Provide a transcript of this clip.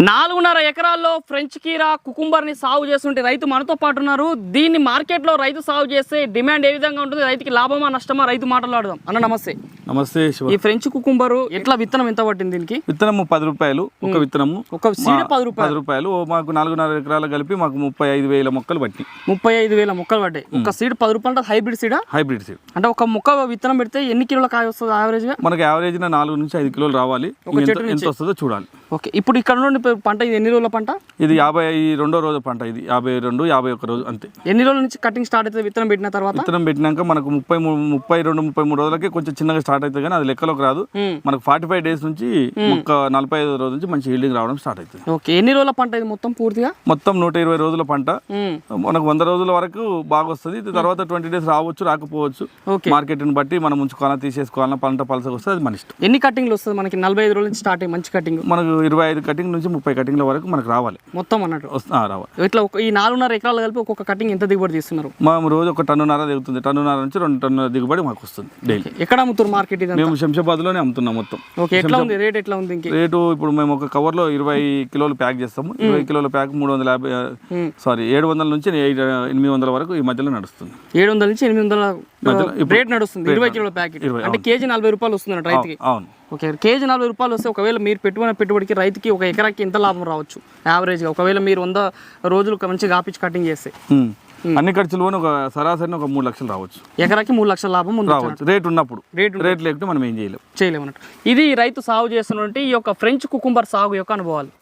4.5 ఎకరాల్లో ఫ్రెంచ్ కీరా కుకుంబర్ని సాగు చేస్తుంటే రైతు మనతో పాటు ఉన్నారు. దీన్ని మార్కెట్లో రైతు సాగు చేస్తే డిమాండ్ ఏ విధంగా ఉంటుంది, రైతుకి లాభమా నష్టమా, రైతు మాట్లాడదాం. అన్న నమస్తే. నమస్తే. ఈ ఫ్రెంచ్ కుకుంబరు ఎట్లా విత్తనం ఎంత పట్టింది దీనికి? విత్తనము 10 రూపాయలు ఒక విత్తనము, ఒక సీడ్ 10 రూపాయలు. మాకు 4.5 ఎకరాలు కలిపి మాకు 35,000 మొక్కలు పట్టి 35,000 మొక్కలు పడ్డాయి. ఒక సీడ్ 10 రూపాయలు. హైబ్రిడ్ సీడా? Hybrid seed. అంటే ఒక మొక్క విత్తనం పెడితే ఎన్ని కిలోల కాయ వస్తుంది యావరేజ్ గా? మనకి యావరేజ్ 4 నుంచి 5 కిలోలు రావాలి. ఎంత వస్తుందో చూడాలి. ఓకే, ఇప్పుడు ఇక్కడ నుండి పంట ఇది ఎన్ని రోజుల పంట? ఇది 52వ రోజు పంట. ఇది 52, 51 రోజు అంతే. ఎన్ని రోజుల నుంచి కటింగ్ స్టార్ట్ అవుతుంది విత్తనం పెట్టిన తర్వాత? విత్తనం పెట్టినాక మనకు 32-33 రోజులకి కొంచెం చిన్నగా స్టార్ట్ అవుతుంది, కానీ అది లెక్కలోకి రాదు. మనకు 45 డేస్ నుంచి మొక్క 45 రోజు నుంచి మంచి హీల్డింగ్ రావడం స్టార్ట్ అవుతుంది. ఓకే, ఎన్ని రోజుల పంట ఇది మొత్తం పూర్తిగా? మొత్తం 120 రోజుల పంట. మనకు 100 రోజుల వరకు బాగా వస్తుంది. తర్వాత 20 డేస్ రావచ్చు, రాకపోవచ్చు. మార్కెట్ ని బట్టి మనం ఉంచుకోవాలా, తీసేసుకోవాలా, పంట పలసగా వస్తుంది, అది మన ఇష్టం. ఎన్ని కటింగ్లు వస్తుంది మనకి? 45 రోజుల నుంచి స్టార్ట్ అయ్యి మంచి కటింగ్ మనకు 25 కటింగ్ నుంచి 30 కటింగ్ల వరకు మనకు రావాలి మొత్తం అన్నట్టు. రావాలి. ఇట్లా ఈ 4.5 ఎకరాలు కలిపి ఒక్కొక్క కటింగ్ ఎంత దిగుబడి తీస్తున్నారు? మేము రోజు 1 టన్నున్నర దిగుతుంది. 1.5 టన్నుల నుంచి 2 టన్నుల దిగుబడి మాకు వస్తుంది డైలీ. ఎక్కడ అమ్ముతారు మార్కెట్? మేము శంషాబాద్ లోనే అమ్ముతున్నాం మొత్తం. ఓకే, ఎట్లా ఉంది రేట్? ఎట్లా ఉంది రేటు? ఇప్పుడు మేము ఒక కవర్ లో 20 కిలోలు ప్యాక్ చేస్తాము. 20 కిలోల ప్యాక్ 700 నుంచి 800 వరకు ఈ మధ్యలో నడుస్తుంది. 700 నుంచి 800 రేట్ నడుస్తుంది. 20 కిలోల ప్యాకెట్ అంటే కేజీ 40 రూపాయలు వస్తుంది రైతుకి. అవును. ఓకే, కేజీ 40 రూపాయలు వస్తే ఒకవేళ మీరు పెట్టుబడికి రైతుకి ఒక ఎకరాకి ఎంత లాభం రావచ్చు యావరేజ్గా? ఒకవేళ మీరు 100 రోజులు మంచిగా కాపించి కటింగ్ చేస్తే అన్ని ఖర్చులు ఒక సరాసరి 3 లక్షలు రావచ్చు. ఎకరాకి 3 లక్షల లాభం రావచ్చు రేట్ ఉన్నప్పుడు. రేట్ లేకపోతే మనం ఏం చేయలేము అన్నట్టు. ఇది రైతు సాగు చేస్తున్నటువంటి ఈ యొక్క ఫ్రెంచ్ కుకుంబర్ సాగు యొక్క అనుభవాలు.